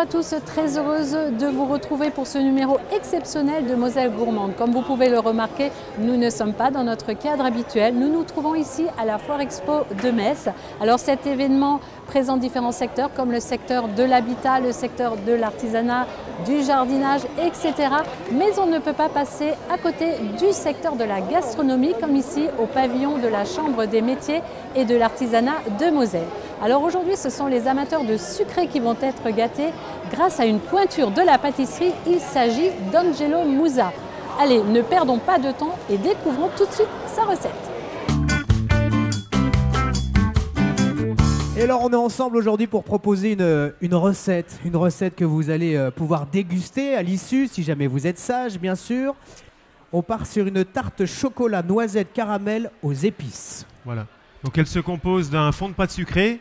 à tous, très heureuse de vous retrouver pour ce numéro exceptionnel de Moselle Gourmande. Comme vous pouvez le remarquer, nous ne sommes pas dans notre cadre habituel. Nous nous trouvons ici à la Foire Expo de Metz. Alors cet événement présente différents secteurs comme le secteur de l'habitat, le secteur de l'artisanat, du jardinage, etc. Mais on ne peut pas passer à côté du secteur de la gastronomie comme ici au pavillon de la Chambre des métiers et de l'artisanat de Moselle. Alors aujourd'hui, ce sont les amateurs de sucré qui vont être gâtés grâce à une pointure de la pâtisserie. Il s'agit d'Angelo Musa. Allez, ne perdons pas de temps et découvrons tout de suite sa recette. Et alors on est ensemble aujourd'hui pour proposer une recette que vous allez pouvoir déguster à l'issue, si jamais vous êtes sage bien sûr. On part sur une tarte chocolat noisette caramel aux épices. Voilà. Donc elle se compose d'un fond de pâte sucrée,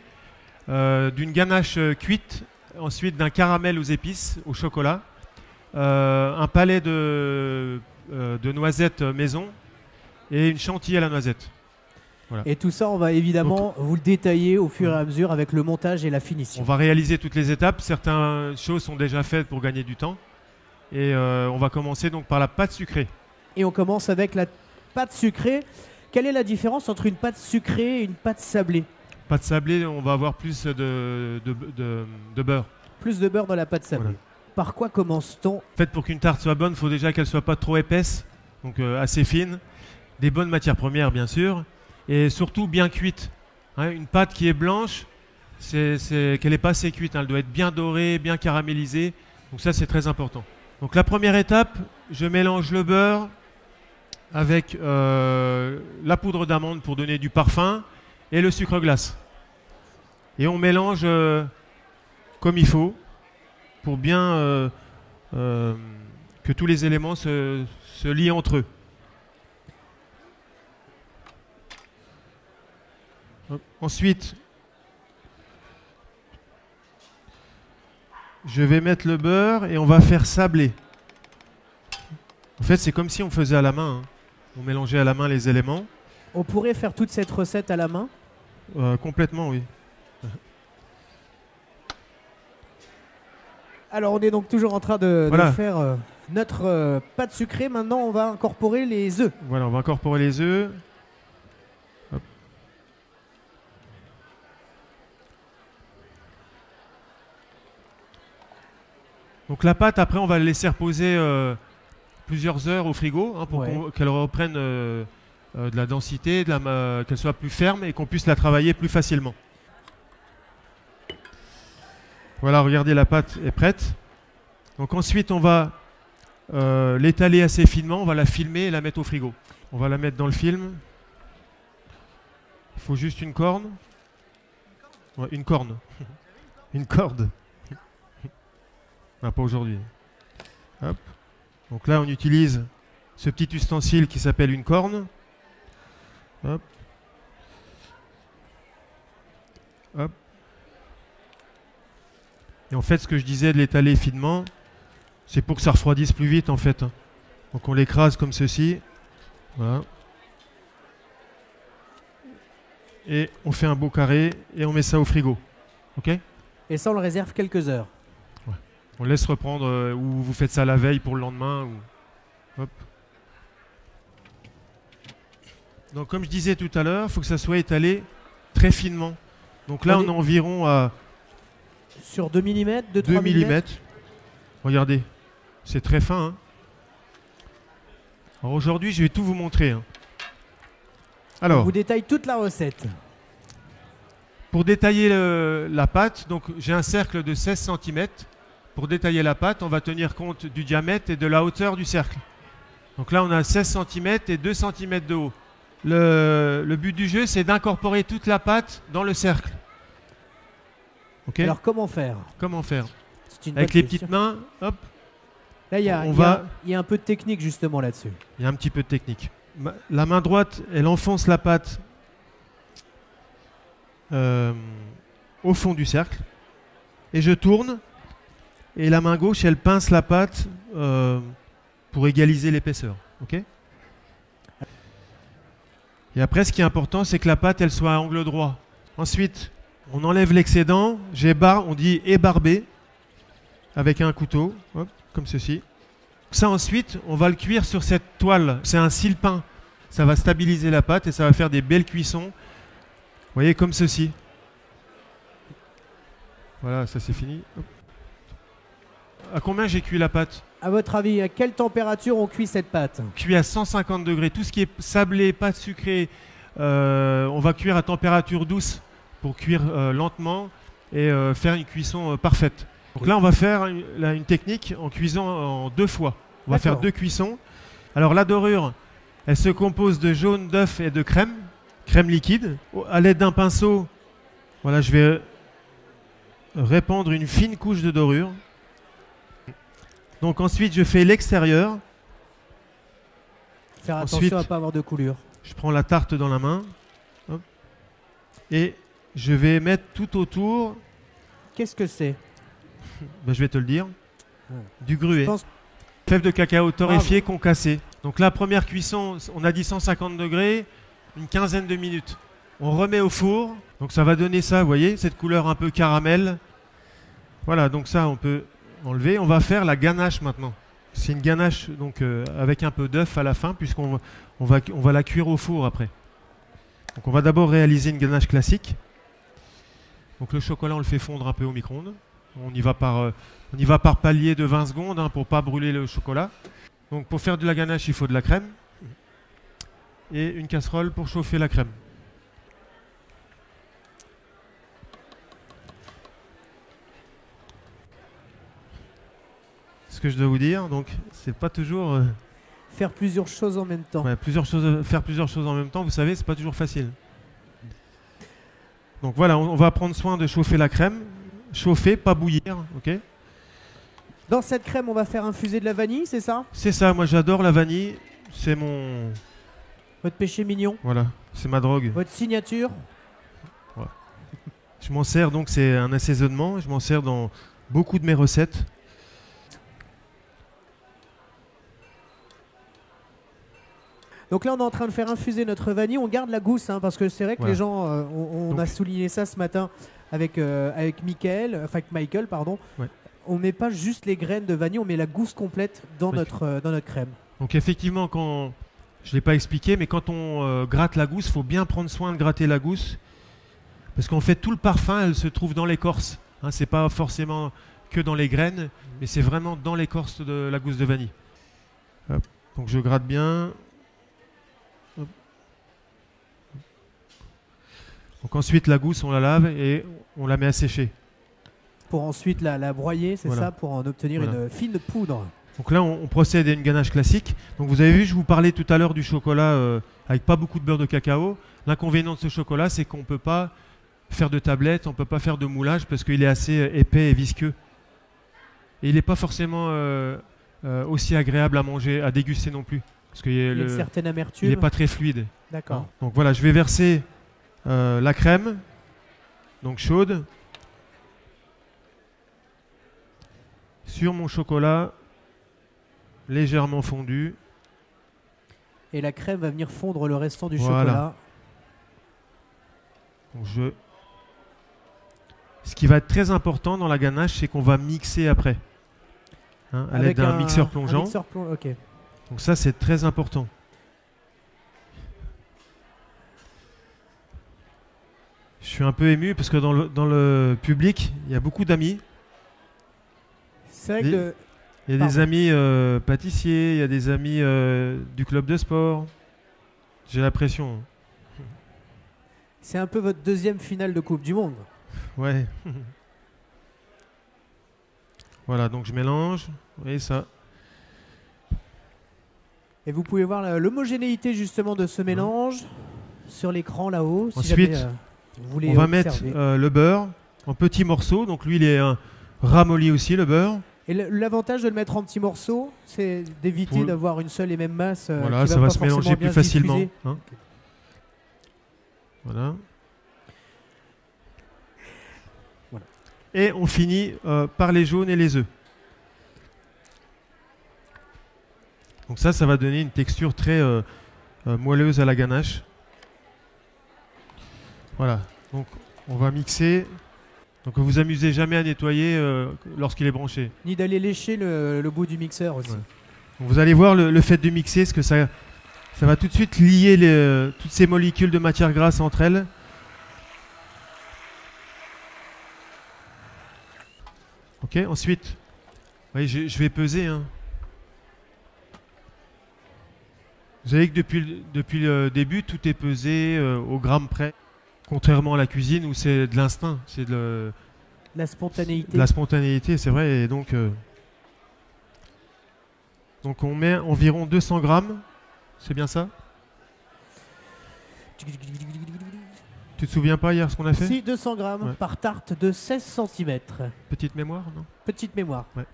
d'une ganache cuite, ensuite d'un caramel aux épices, au chocolat, un palais de noisettes maison et une chantilly à la noisette. Voilà. Et tout ça, on va évidemment vous le détailler au fur et à mesure avec le montage et la finition. On va réaliser toutes les étapes. Certaines choses sont déjà faites pour gagner du temps. Et on va commencer donc par la pâte sucrée. Et on commence avec la pâte sucrée. Quelle est la différence entre une pâte sucrée et une pâte sablée? Pâte sablée, on va avoir plus de beurre. Plus de beurre dans la pâte sablée. Voilà. Par quoi commence-t-on? En fait, pour qu'une tarte soit bonne, il faut déjà qu'elle ne soit pas trop épaisse, donc assez fine. Des bonnes matières premières, bien sûr. Et surtout bien cuite. Hein, une pâte qui est blanche, c'est qu'elle n'est pas assez cuite. Hein, elle doit être bien dorée, bien caramélisée. Donc ça, c'est très important. Donc la première étape, je mélange le beurre avec la poudre d'amande pour donner du parfum et le sucre glace. Et on mélange comme il faut pour bien que tous les éléments se lient entre eux. Ensuite, je vais mettre le beurre et on va faire sabler. En fait, c'est comme si on faisait à la main. Hein. On mélangeait à la main les éléments. On pourrait faire toute cette recette à la main? Complètement, oui. Alors, on est donc toujours en train de faire notre pâte sucrée. Maintenant, on va incorporer les œufs. Voilà, on va incorporer les œufs. Hop. Donc la pâte, après, on va la laisser reposer plusieurs heures au frigo hein, pour qu'elle reprenne de la densité, qu'elle soit plus ferme et qu'on puisse la travailler plus facilement. Voilà, regardez, la pâte est prête. Donc ensuite, on va l'étaler assez finement, on va la filmer et la mettre au frigo. On va la mettre dans le film. Il faut juste une corne. Ouais, une corne. Une corde. Non, pas aujourd'hui. Hop. Donc là, on utilise ce petit ustensile qui s'appelle une corne. Hop. Hop. Et en fait, ce que je disais de l'étaler finement, c'est pour que ça refroidisse plus vite, en fait. Donc on l'écrase comme ceci. Voilà. Et on fait un beau carré et on met ça au frigo. OK ? Et ça, on le réserve quelques heures. On laisse reprendre, ou vous faites ça la veille pour le lendemain. Ou... Hop. Donc comme je disais tout à l'heure, il faut que ça soit étalé très finement. Donc là, on est environ à... Sur 2 mm, 2 mm. Regardez, c'est très fin. Hein. Alors aujourd'hui, je vais tout vous montrer. Hein. Alors, on vous détaille toute la recette. Pour détailler la pâte, donc j'ai un cercle de 16 cm. Pour détailler la pâte, on va tenir compte du diamètre et de la hauteur du cercle. Donc là, on a 16 cm et 2 cm de haut. Le but du jeu, c'est d'incorporer toute la pâte dans le cercle. Okay. Alors, comment faire? Comment faire? Avec les petites mains, hop. Là, il y a un peu de technique justement là-dessus. Il y a un petit peu de technique. La main droite, elle enfonce la pâte au fond du cercle. Et je tourne. Et la main gauche, elle pince la pâte pour égaliser l'épaisseur. Okay. Et après, ce qui est important, c'est que la pâte, elle soit à angle droit. Ensuite, on enlève l'excédent. On dit ébarber. avec un couteau, hop, comme ceci. Ça ensuite, on va le cuire sur cette toile. C'est un sile-pain. Ça va stabiliser la pâte et ça va faire des belles cuissons. Vous voyez, comme ceci. Voilà, ça c'est fini. Hop. À combien j'ai cuit la pâte? À votre avis, à quelle température on cuit cette pâte? Cuit à 150 degrés. Tout ce qui est sablé, pâte sucrée, on va cuire à température douce pour cuire lentement et faire une cuisson parfaite. Donc là, on va faire une technique en cuisant en 2 fois. On va faire 2 cuissons. Alors la dorure, elle se compose de jaune d'œuf et de crème liquide. À l'aide d'un pinceau, voilà, je vais répandre une fine couche de dorure. Donc ensuite, je fais l'extérieur. Faire attention Ensuite, à ne pas avoir de coulure. Je prends la tarte dans la main. Hop, et je vais mettre tout autour. Qu'est-ce que c'est? Ben, je vais te le dire. Du gruet. pense- Fèves de cacao torréfiées concassées. Donc la première cuisson, on a dit 150 degrés, une quinzaine de minutes. On remet au four. Donc ça va donner ça, vous voyez, cette couleur un peu caramel. Voilà, donc ça on peut enlever. On va faire la ganache maintenant. C'est une ganache donc avec un peu d'œuf à la fin, puisqu'on va la cuire au four après. Donc on va d'abord réaliser une ganache classique. Donc le chocolat, on le fait fondre un peu au micro-ondes. On y va par palier de 20 secondes pour ne pas brûler le chocolat. Donc pour faire de la ganache, il faut de la crème et une casserole pour chauffer la crème. Ce que je dois vous dire, donc c'est pas toujours Faire plusieurs choses en même temps. faire plusieurs choses en même temps. Vous savez, c'est pas toujours facile. Donc voilà, on va prendre soin de chauffer la crème. Chauffer, pas bouillir, ok? Dans cette crème, on va faire infuser de la vanille, c'est ça? C'est ça, moi j'adore la vanille. C'est mon... Votre péché mignon? Voilà, c'est ma drogue. Votre signature? Je m'en sers donc, c'est un assaisonnement. Je m'en sers dans beaucoup de mes recettes. Donc là, on est en train de faire infuser notre vanille. On garde la gousse, hein, parce que c'est vrai que Voilà. les gens, on a souligné ça ce matin avec Michael, pardon. Ouais. On met pas juste les graines de vanille, on met la gousse complète dans Oui. notre crème. Donc effectivement, quand je ne l'ai pas expliqué, mais quand on gratte la gousse, il faut bien prendre soin de gratter la gousse. Parce qu'en fait, tout le parfum, elle se trouve dans l'écorce. Hein, c'est pas forcément que dans les graines, mais c'est vraiment dans l'écorce de la gousse de vanille. Hop. Donc je gratte bien. Hop. Donc ensuite, la gousse, on la lave et on la met à sécher. Pour ensuite la broyer, c'est Voilà. ça, pour en obtenir Voilà. une fine poudre. Donc là, on procède à une ganache classique. Donc vous avez vu, je vous parlais tout à l'heure du chocolat avec pas beaucoup de beurre de cacao. L'inconvénient de ce chocolat, c'est qu'on ne peut pas faire de tablettes, on ne peut pas faire de moulage parce qu'il est assez épais et visqueux. Et il n'est pas forcément aussi agréable à manger, à déguster non plus. Parce qu'il Il y a une certaine amertume. n'est pas très fluide. D'accord. Hein. Donc voilà, je vais verser la crème, donc chaude, sur mon chocolat légèrement fondu. Et la crème va venir fondre le restant du Voilà. chocolat. Donc ce qui va être très important dans la ganache, c'est qu'on va mixer après. Hein, à l'aide Avec d'un mixeur plongeant. Ok. Donc ça, c'est très important. Je suis un peu ému parce que dans le public, il y a beaucoup d'amis. C'est vrai que Il y a des amis pâtissiers, il y a des amis du club de sport. J'ai l'impression. c'est un peu votre deuxième finale de Coupe du Monde. Ouais. Voilà, donc je mélange. Vous voyez ça. Et vous pouvez voir l'homogénéité justement de ce mélange sur l'écran là-haut. Si Ensuite, jamais, vous voulez On va mettre observer. le beurre en petits morceaux. Donc lui, il est ramolli aussi, le beurre. Et l'avantage de le mettre en petits morceaux, c'est d'éviter Pour- d'avoir une seule et même masse. Voilà, qui ça va pas se mélanger forcément plus bien se facilement. diffuser. Hein. Voilà. Voilà. Et on finit par les jaunes et les œufs. Donc ça va donner une texture très moelleuse à la ganache. Voilà. Donc on va mixer Donc vous amusez jamais à nettoyer lorsqu'il est branché. Ni d'aller lécher le bout du mixeur aussi. Ouais. Donc vous allez voir le fait de mixer, ce que ça va tout de suite lier toutes ces molécules de matière grasse entre elles. Ok, ensuite, oui, je vais peser. Hein. Vous savez que depuis le début, tout est pesé au gramme près. Contrairement à la cuisine où c'est de l'instinct, c'est de la spontanéité. De la spontanéité, c'est vrai. Et donc on met environ 200 grammes, c'est bien ça? Tu te souviens pas hier ce qu'on a fait? Si, 200 grammes par tarte de 16 cm. Petite mémoire, non? Petite mémoire. Ouais.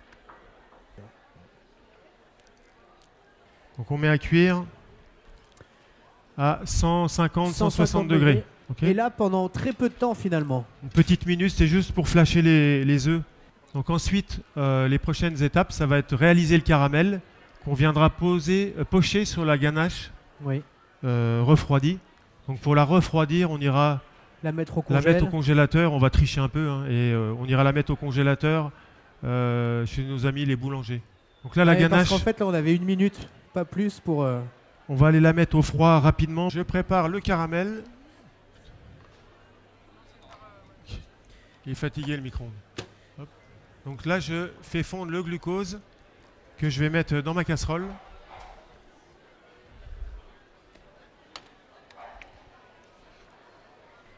Donc on met à cuire à 150-160 degrés. Okay. Et là, pendant très peu de temps finalement. Une petite minute, c'est juste pour flasher les œufs. Donc ensuite, les prochaines étapes, ça va être réaliser le caramel qu'on viendra pocher sur la ganache refroidie. Donc pour la refroidir, on ira la mettre au congélateur. On va tricher un peu et on ira la mettre au congélateur chez nos amis les boulangers. Donc là, la ganache... Parce qu'en fait, là, on avait 1 minute, pas plus pour... On va aller la mettre au froid rapidement. Je prépare le caramel. Il est fatigué le micro-ondes. Donc là, je fais fondre le glucose que je vais mettre dans ma casserole.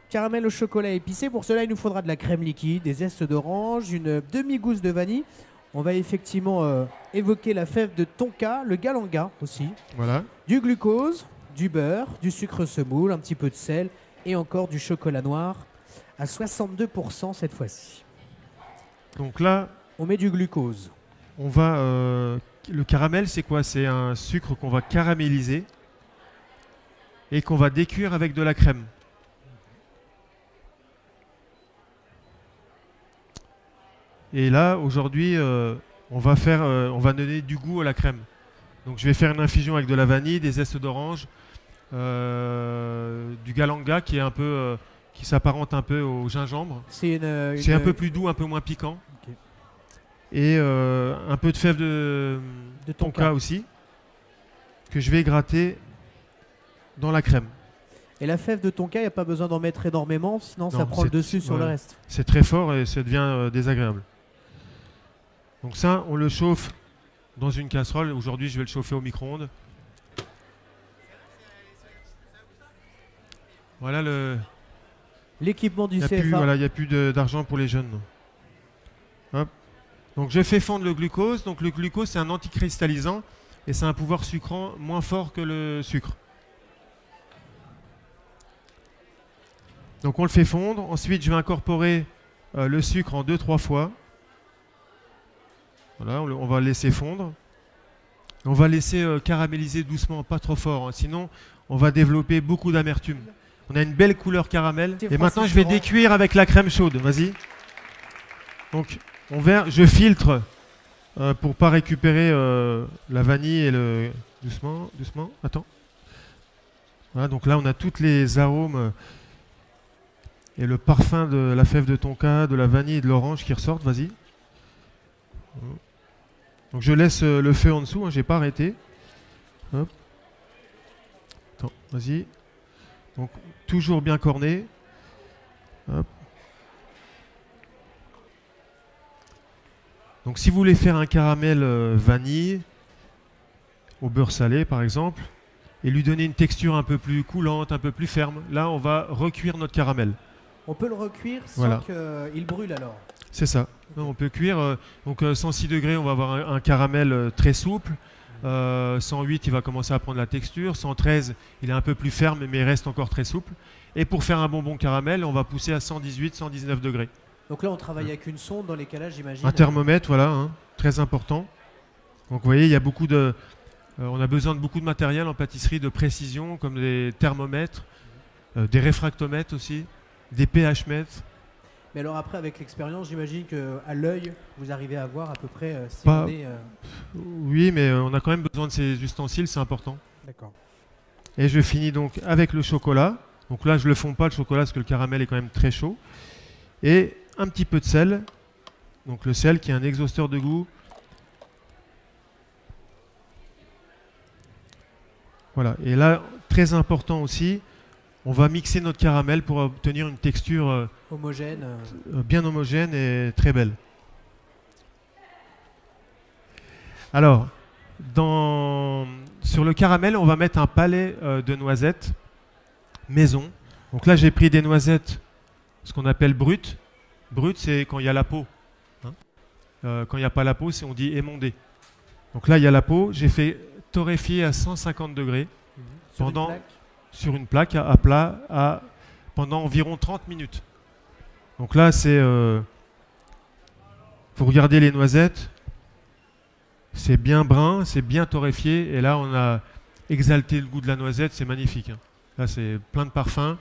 Caramel au chocolat épicé. Pour cela, il nous faudra de la crème liquide, des zestes d'orange, une demi-gousse de vanille. On va effectivement évoquer la fève de tonka, le galanga aussi. Voilà. Du glucose, du beurre, du sucre semoule, un petit peu de sel et encore du chocolat noir à 62% cette fois-ci. Donc là, on met du glucose. On va le caramel, c'est quoi? C'est un sucre qu'on va caraméliser et qu'on va décuire avec de la crème. Et là, aujourd'hui, on va donner du goût à la crème. Donc je vais faire une infusion avec de la vanille, des zestes d'orange, du galanga qui est un peu, qui s'apparente un peu au gingembre. C'est un peu plus doux, un peu moins piquant. Okay. Et un peu de fève de tonka aussi, que je vais gratter dans la crème. Et la fève de tonka, il n'y a pas besoin d'en mettre énormément, sinon ça prend le dessus sur le reste. C'est très fort et ça devient désagréable. Donc ça, on le chauffe dans une casserole. Aujourd'hui, je vais le chauffer au micro-ondes. Voilà l'équipement du CFA. Voilà, il n'y a plus d'argent pour les jeunes. Hop. Donc je fais fondre le glucose. Donc le glucose, c'est un anticristallisant et c'est un pouvoir sucrant moins fort que le sucre. Donc on le fait fondre. Ensuite, je vais incorporer le sucre en 2-3 fois. Voilà, on va le laisser fondre. On va laisser caraméliser doucement, pas trop fort. Hein, sinon, on va développer beaucoup d'amertume. On a une belle couleur caramel. Et maintenant, je vais décuire avec la crème chaude. Vas-y. Donc, je filtre pour ne pas récupérer la vanille et le... Doucement, doucement. Attends. Voilà, donc là, on a tous les arômes et le parfum de la fève de tonka, de la vanille et de l'orange qui ressortent. Vas-y. Donc je laisse le feu en dessous, hein, j'ai pas arrêté. Hop. Attends, vas-y. Donc toujours bien corné. Hop. Donc si vous voulez faire un caramel vanille au beurre salé par exemple, et lui donner une texture un peu plus coulante, un peu plus ferme, là on va recuire notre caramel. On peut le recuire sans qu'il brûle alors? C'est ça. Non, on peut cuire. Donc 106 degrés, on va avoir un caramel très souple. 108, il va commencer à prendre la texture. 113, il est un peu plus ferme, mais il reste encore très souple. Et pour faire un bonbon caramel, on va pousser à 118, 119 degrés. Donc là, on travaille avec une sonde dans les calages, j'imagine. Un thermomètre, voilà, hein, très important. Donc vous voyez, il y a beaucoup de... on a besoin de beaucoup de matériel en pâtisserie de précision, comme des thermomètres, des réfractomètres aussi, des pH mètres. Mais alors après, avec l'expérience, j'imagine qu'à l'œil, vous arrivez à voir à peu près si on est... Oui, mais on a quand même besoin de ces ustensiles, c'est important. D'accord. Et je finis donc avec le chocolat. Donc là, je ne le fonds pas, le chocolat, parce que le caramel est quand même très chaud. Et un petit peu de sel. Donc le sel qui est un exhausteur de goût. Voilà. Et là, très important aussi, on va mixer notre caramel pour obtenir une texture Homogène. bien homogène et très belle. Alors, sur le caramel, on va mettre un palais de noisettes maison. Donc là, j'ai pris des noisettes, ce qu'on appelle brutes. Brutes, c'est quand il y a la peau. Hein. Quand il n'y a pas la peau, on dit émondé. Donc là, il y a la peau. J'ai fait torréfier à 150 degrés sur une plaque à plat pendant environ 30 minutes. Donc là, vous regardez les noisettes. C'est bien brun, c'est bien torréfié. Et là, on a exalté le goût de la noisette. C'est magnifique. Hein. Là, c'est plein de parfums.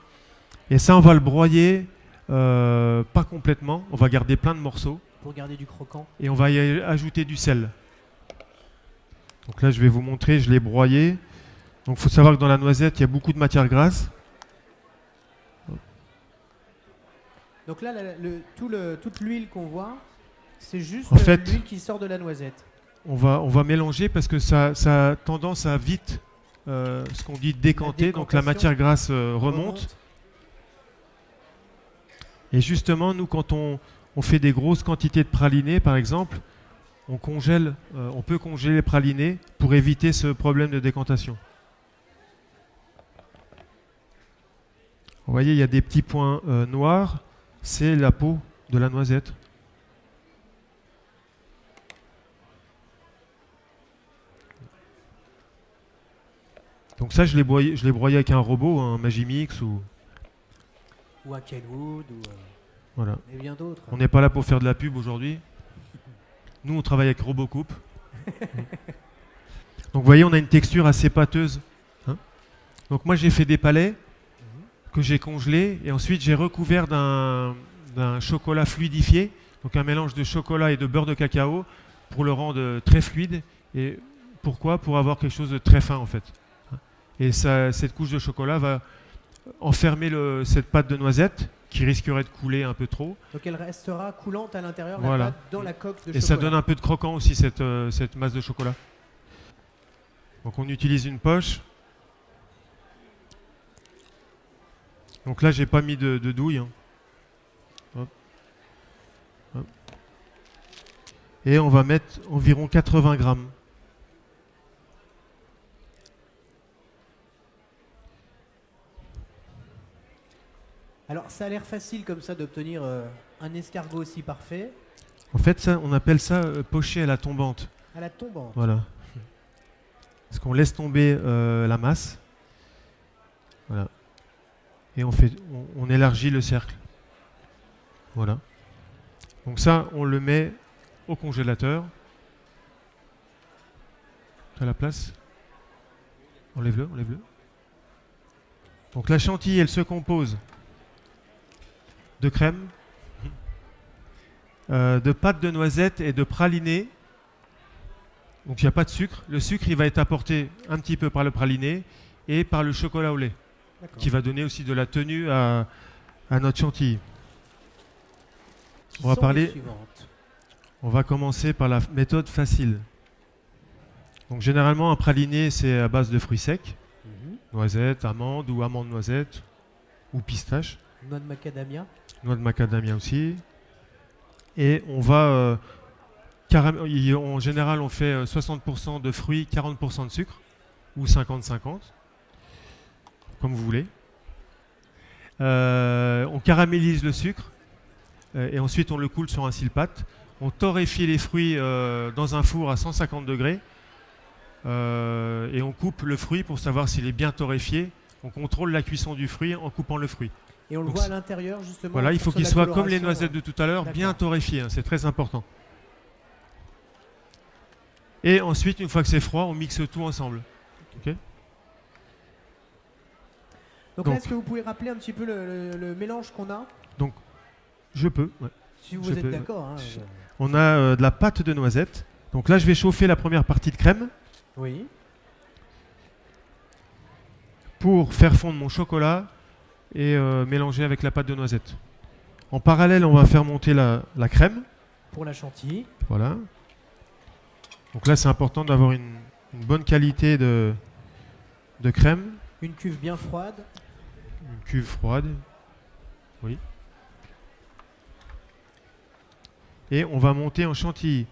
Et ça, on va le broyer, pas complètement. On va garder plein de morceaux. Pour garder du croquant. Et on va y ajouter du sel. Donc là, je vais vous montrer. Je l'ai broyé. Donc, il faut savoir que dans la noisette, il y a beaucoup de matière grasse. Donc là, toute l'huile qu'on voit, c'est juste l'huile qui sort de la noisette. On va mélanger parce que ça a tendance à vite, ce qu'on dit décanter, donc la matière grasse remonte. Et justement, nous, quand on fait des grosses quantités de pralinés, par exemple, on peut congeler les pralinés pour éviter ce problème de décantation. Vous voyez, il y a des petits points noirs, c'est la peau de la noisette. Donc ça, je l'ai broyé avec un robot, un Magimix ou un Kenwood voilà. Et bien d'autres. On n'est pas là pour faire de la pub aujourd'hui. Nous, on travaille avec RoboCoupe. Donc vous voyez, on a une texture assez pâteuse. Hein. Donc moi, j'ai fait des palets que j'ai congelés et ensuite j'ai recouvert d'un chocolat fluidifié, donc un mélange de chocolat et de beurre de cacao pour le rendre très fluide. Et pourquoi? Pour avoir quelque chose de très fin en fait. Et cette couche de chocolat va enfermer cette pâte de noisette qui risquerait de couler un peu trop. Donc elle restera coulante à l'intérieur, voilà. La pâte dans la coque de chocolat. Et ça donne un peu de croquant aussi, cette masse de chocolat. Donc on utilise une poche. Donc là, j'ai pas mis de douille. Hein. Hop. Hop. Et on va mettre environ 80 grammes. Alors, ça a l'air facile comme ça d'obtenir un escargot aussi parfait. En fait, on appelle ça pocher à la tombante. À la tombante. Voilà. Parce qu'on laisse tomber la masse. Voilà. Et on élargit le cercle. Voilà. Donc ça, on le met au congélateur. À la place. Enlève-le, enlève-le. Donc la chantilly, elle se compose de crème, de pâte de noisette et de praliné. Donc il n'y a pas de sucre. Le sucre, il va être apporté un petit peu par le praliné et par le chocolat au lait, qui va donner aussi de la tenue à notre chantilly. On va commencer par la méthode facile. Donc généralement, un praliné, c'est à base de fruits secs, noisettes, amandes ou amandes noisettes, ou pistaches. Noix de macadamia. Noix de macadamia aussi. Et on va en général, on fait 60% de fruits, 40% de sucre, ou 50-50, comme vous voulez. On caramélise le sucre, et ensuite on le coule sur un silpate. On torréfie les fruits dans un four à 150 degrés, et on coupe le fruit pour savoir s'il est bien torréfié. On contrôle la cuisson du fruit en coupant le fruit. Et on le voit à l'intérieur justement. Voilà, il faut qu'il soit comme les noisettes de tout à l'heure, bien torréfié, hein, c'est très important. Et ensuite, une fois que c'est froid, on mixe tout ensemble. Okay. Donc là, est-ce que vous pouvez rappeler un petit peu le mélange qu'on a? Donc, je peux. Ouais. Si vous êtes d'accord. Hein, on a de la pâte de noisette. Donc là, je vais chauffer la première partie de crème. Oui. Pour faire fondre mon chocolat et mélanger avec la pâte de noisette. En parallèle, on va faire monter la crème. Pour la chantilly. Voilà. Donc là, c'est important d'avoir une bonne qualité de crème. Une cuve bien froide. Une cuve froide. Oui. Et on va monter en chantilly.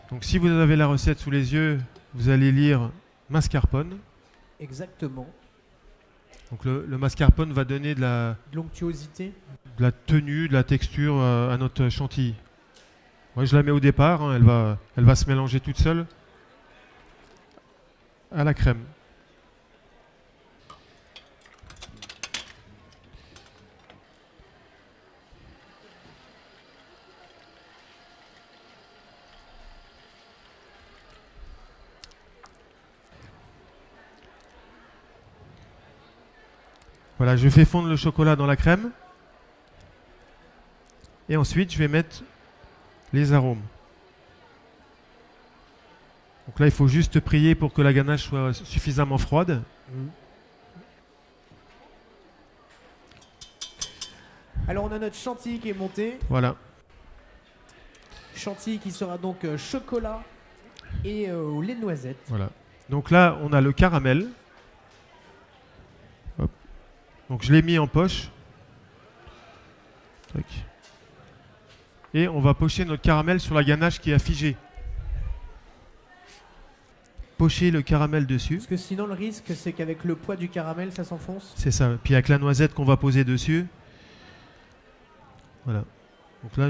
Donc si vous avez la recette sous les yeux, vous allez lire mascarpone. Exactement. Donc le mascarpone va donner de l'onctuosité, de la tenue, de la texture à notre chantilly. Moi je la mets au départ, hein, elle va se mélanger toute seule à la crème. Voilà, je fais fondre le chocolat dans la crème. Et ensuite, je vais mettre les arômes. Donc là, il faut juste prier pour que la ganache soit suffisamment froide. Alors, on a notre chantilly qui est monté. Voilà. Chantilly qui sera donc chocolat et au lait de noisette. Voilà. Donc là, on a le caramel. Hop. Donc je l'ai mis en poche. Tac. Et on va pocher notre caramel sur la ganache qui a figé. Pocher le caramel dessus. Parce que sinon le risque c'est qu'avec le poids du caramel ça s'enfonce. C'est ça. Puis avec la noisette qu'on va poser dessus. Voilà. Donc là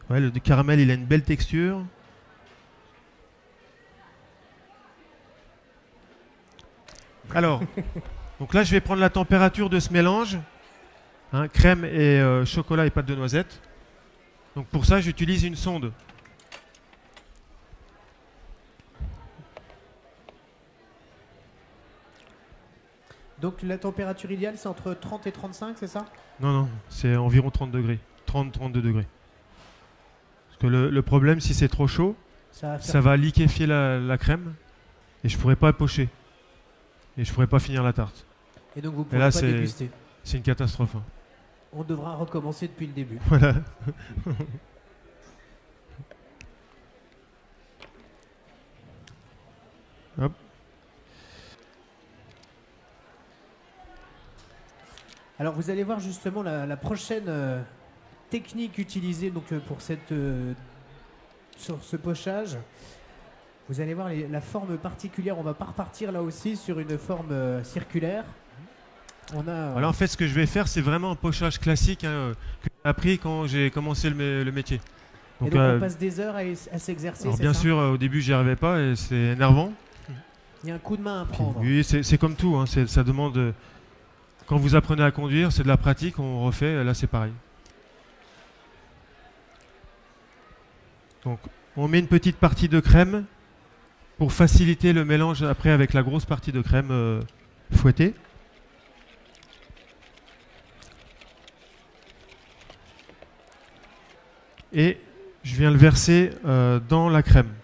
ouais, le caramel il a une belle texture. Alors, donc là je vais prendre la température de ce mélange. Hein, crème et chocolat et pâte de noisette. Donc pour ça j'utilise une sonde. Donc la température idéale c'est entre 30 et 35, c'est ça? Non, non, c'est environ 30 degrés. 30-32 degrés. Parce que le problème, si c'est trop chaud, ça va liquéfier la crème et je pourrais pas pocher. Et je pourrais pas finir la tarte. Et donc vous pourrez pas déguster. C'est une catastrophe. Hein. On devra recommencer depuis le début. Voilà. Hop. Alors vous allez voir justement la prochaine technique utilisée donc, pour sur ce pochage. Vous allez voir la forme particulière. On va pas repartir là aussi sur une forme circulaire. Alors en fait ce que je vais faire c'est vraiment un pochage classique hein, que j'ai appris quand j'ai commencé le métier. Donc, et donc on passe des heures à s'exercer. Bien sûr au début j'y arrivais pas et c'est énervant. Il y a un coup de main à prendre. Oui c'est comme tout, hein, ça demande... Quand vous apprenez à conduire, c'est de la pratique, on refait, là c'est pareil. Donc on met une petite partie de crème pour faciliter le mélange après avec la grosse partie de crème fouettée. Et je viens le verser dans la crème.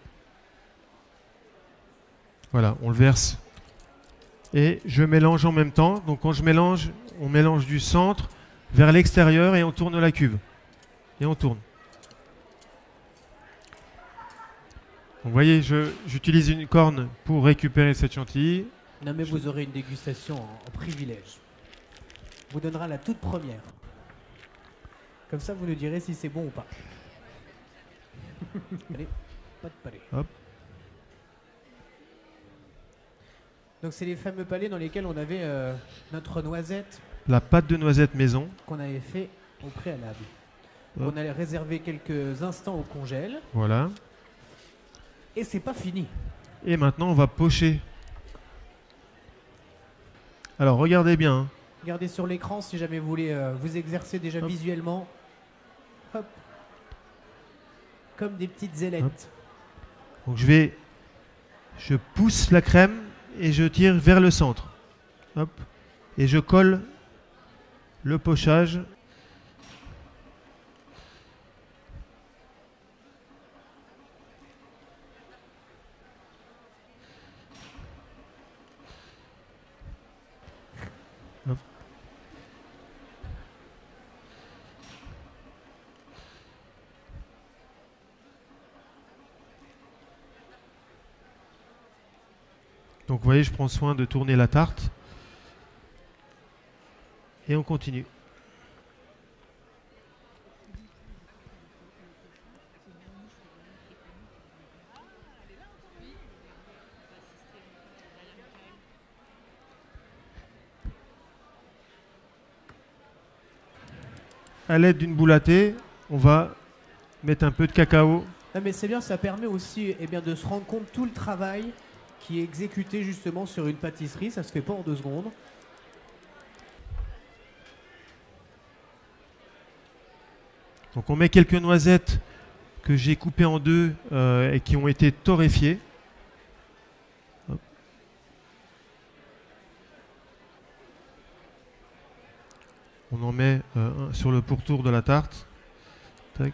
Voilà, on le verse. Et je mélange en même temps. Donc quand je mélange, on mélange du centre vers l'extérieur et on tourne la cuve. Et on tourne. Vous voyez, j'utilise une corne pour récupérer cette chantilly. Non mais vous aurez une dégustation en privilège. On vous donnera la toute première. Comme ça, vous nous direz si c'est bon ou pas. Allez, pas de palais. Hop. Donc c'est les fameux palets dans lesquels on avait notre noisette. La pâte de noisette maison. Qu'on avait fait au préalable. On allait réserver quelques instants au congèle. Voilà. Et c'est pas fini. Et maintenant on va pocher. Alors regardez bien. Hein. Regardez sur l'écran si jamais vous voulez vous exercer déjà visuellement. Hop. Comme des petites ailettes. Hop. Donc je pousse la crème et je tire vers le centre. Hop. Et je colle le pochage. Hop. Donc vous voyez, je prends soin de tourner la tarte. Et on continue. À l'aide d'une boule à thé, on va mettre un peu de cacao. Ah, mais c'est bien, ça permet aussi de se rendre compte tout le travail qui est exécuté justement sur une pâtisserie. Ça se fait pas en 2 secondes. Donc on met quelques noisettes que j'ai coupées en 2 et qui ont été torréfiées. Hop. On en met un sur le pourtour de la tarte. Tac.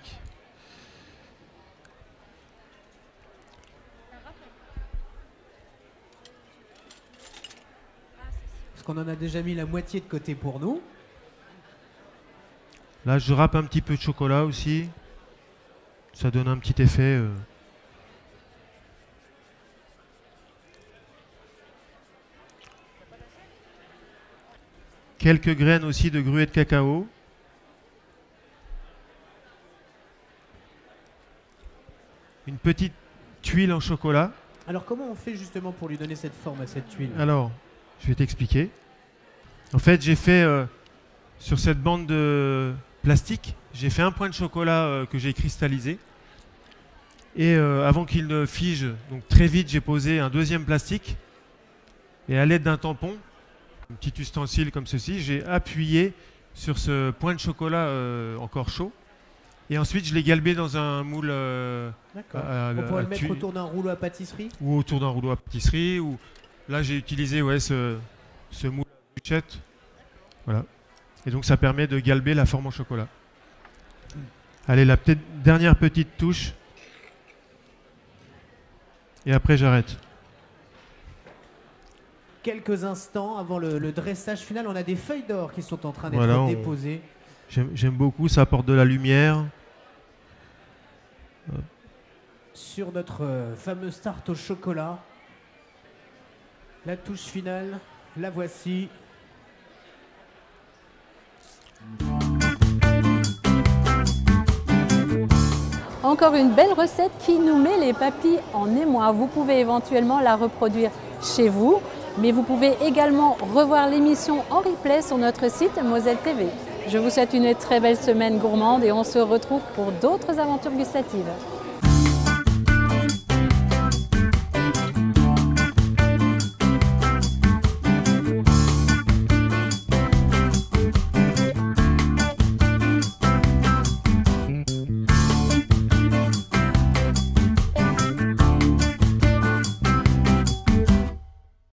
Parce qu'on en a déjà mis la moitié de côté pour nous. Là, je râpe un petit peu de chocolat aussi. Ça donne un petit effet. Quelques graines aussi de gruau de cacao. Une petite tuile en chocolat. Alors comment on fait justement pour lui donner cette forme à cette tuile? Alors, je vais t'expliquer. En fait, j'ai fait sur cette bande de plastique, j'ai fait un point de chocolat que j'ai cristallisé. Et avant qu'il ne fige, donc très vite, j'ai posé un deuxième plastique. Et à l'aide d'un tampon, un petit ustensile comme ceci, j'ai appuyé sur ce point de chocolat encore chaud. Et ensuite, je l'ai galbé dans un moule. D'accord. On pourrait le mettre autour d'un rouleau à pâtisserie? Ou autour d'un rouleau à pâtisserie. Ou là, j'ai utilisé ce moule à bûchette. Voilà. Et donc, ça permet de galber la forme en chocolat. Allez, la dernière petite touche. Et après, j'arrête. Quelques instants avant le dressage final, on a des feuilles d'or qui sont en train d'être déposées. J'aime beaucoup, ça apporte de la lumière. Sur notre fameuse tarte au chocolat. La touche finale, la voici. Encore une belle recette qui nous met les papilles en émoi. Vous pouvez éventuellement la reproduire chez vous, mais vous pouvez également revoir l'émission en replay sur notre site Moselle TV. Je vous souhaite une très belle semaine gourmande et on se retrouve pour d'autres aventures gustatives.